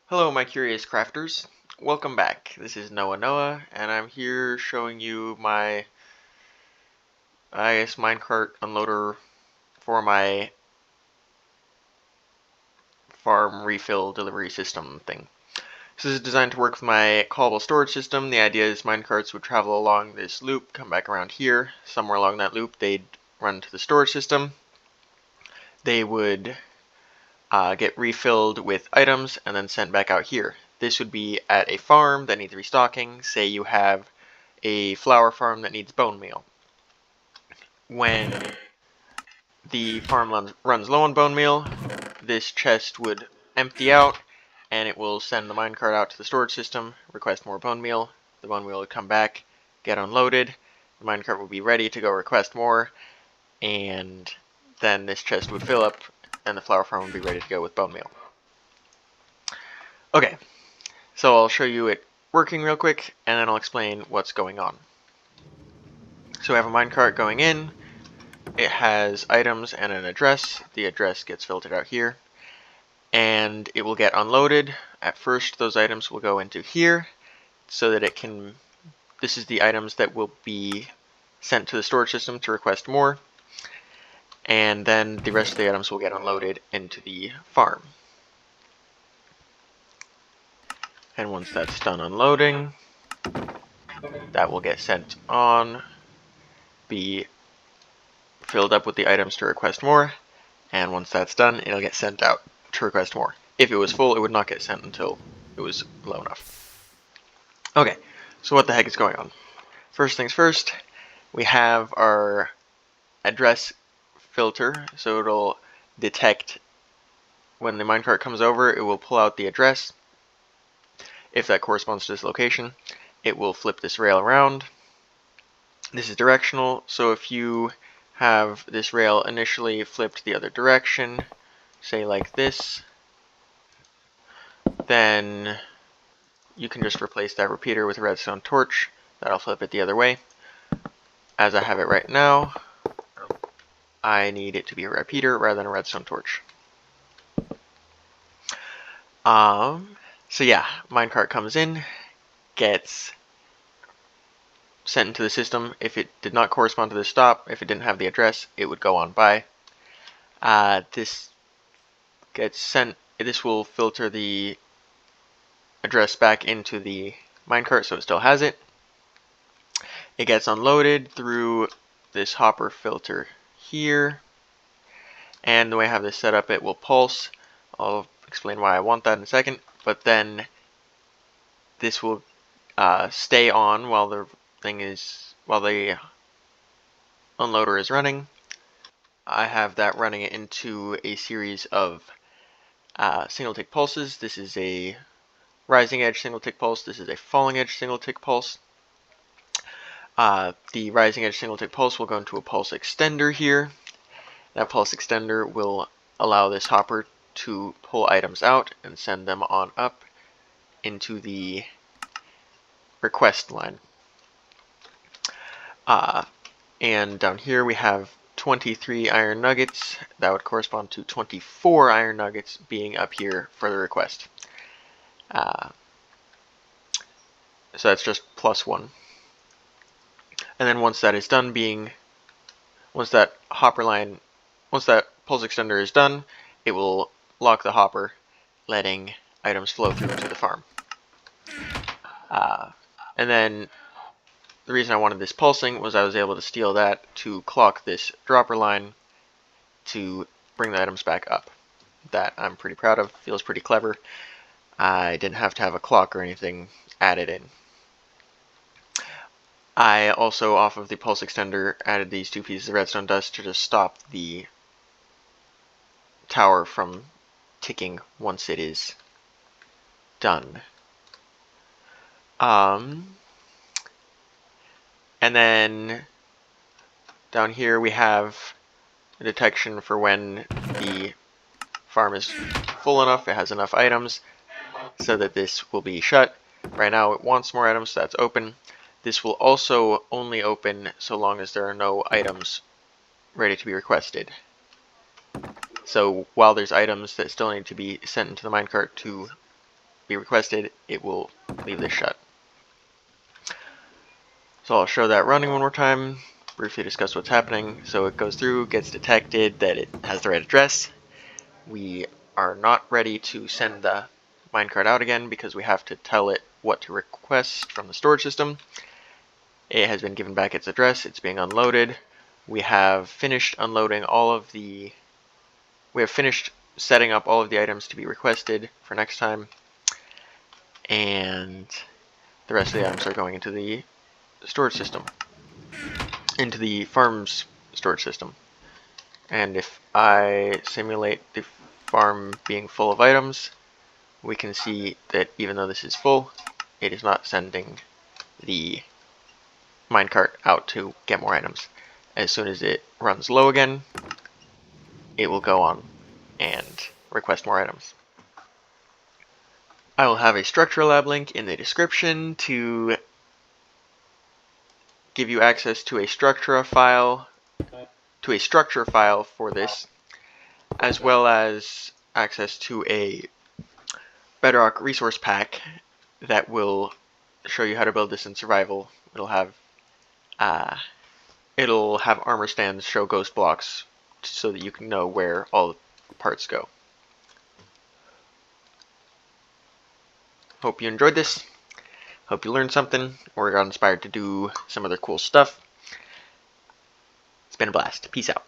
Hello, my curious crafters. Welcome back. This is Noah, and I'm here showing you my, minecart unloader for my farm refill delivery system thing. This is designed to work with my callable storage system. The idea is minecarts would travel along this loop, come back around here. Somewhere along that loop, they'd run to the storage system. They would get refilled with items and then sent back out here. This would be at a farm that needs restocking. Say you have a flower farm that needs bone meal. When the farm runs low on bone meal, this chest would empty out and it will send the minecart out to the storage system, request more bone meal. The bone meal would come back, get unloaded. The minecart will be ready to go request more, and then this chest would fill up and the flower farm would be ready to go with bone meal. Okay, so I'll show you it working real quick and then I'll explain what's going on. So we have a minecart going in. It has items and an address. The address gets filtered out here, and it will get unloaded. At first, those items will go into here so that it can, this is the items that will be sent to the storage system to request more, and then the rest of the items will get unloaded into the farm. And once that's done unloading, that will get sent on, be filled up with the items to request more, and once that's done, it'll get sent out to request more. If it was full, it would not get sent until it was low enough. Okay, so what the heck is going on? First things first, we have our address filter, so it'll detect when the minecart comes over, it will pull out the address. If that corresponds to this location, it will flip this rail around. This is directional, so if you have this rail initially flipped the other direction, say like this, then you can just replace that repeater with a redstone torch. That'll flip it the other way. As I have it right now, I need it to be a repeater rather than a redstone torch. So yeah, minecart comes in, gets sent into the system. If it did not correspond to the stop, if it didn't have the address, it would go on by. This gets sent. This will filter the address back into the minecart, so it still has it. It gets unloaded through this hopper filter here, and the way I have this set up, it will pulse. I'll explain why I want that in a second, but then this will stay on while the unloader is running. I have that running it into a series of single tick pulses. This is a rising edge single tick pulse. This is a falling edge single tick pulse. The rising edge single tick pulse will go into a pulse extender here. That pulse extender will allow this hopper to pull items out and send them on up into the request line. And down here we have 23 iron nuggets. That would correspond to 24 iron nuggets being up here for the request. So that's just +1. And then once that is done once that pulse extender is done, it will lock the hopper, letting items flow through to the farm. And then the reason I wanted this pulsing was I was able to steal that to clock this dropper line to bring the items back up. That I'm pretty proud of, feels pretty clever. I didn't have to have a clock or anything added in. I also, off of the pulse extender, added these 2 pieces of redstone dust to just stop the tower from ticking once it is done. And then down here we have a detection for when the farm is full enough, it has enough items, so that this will be shut. Right now it wants more items, so that's open. This will also only open so long as there are no items ready to be requested. So while there's items that still need to be sent into the minecart to be requested, it will leave this shut. So I'll show that running one more time, briefly discuss what's happening. So it goes through, gets detected that it has the right address. We are not ready to send the minecart out again because we have to tell it what to request from the storage system. It has been given back its address, it's being unloaded. We have finished unloading we have finished setting up all of the items to be requested for next time. And the rest of the items are going into the storage system, into the farm's storage system. And if I simulate the farm being full of items, we can see that even though this is full, it is not sending the minecart out to get more items. As soon as it runs low again, it will go on and request more items. I will have a structure lab link in the description to give you access to a structure file for this, as well as access to a Bedrock resource pack that will show you how to build this in survival. It'll have armor stands show ghost blocks so that you can know where all the parts go. Hope you enjoyed this. Hope you learned something or got inspired to do some other cool stuff. It's been a blast. Peace out.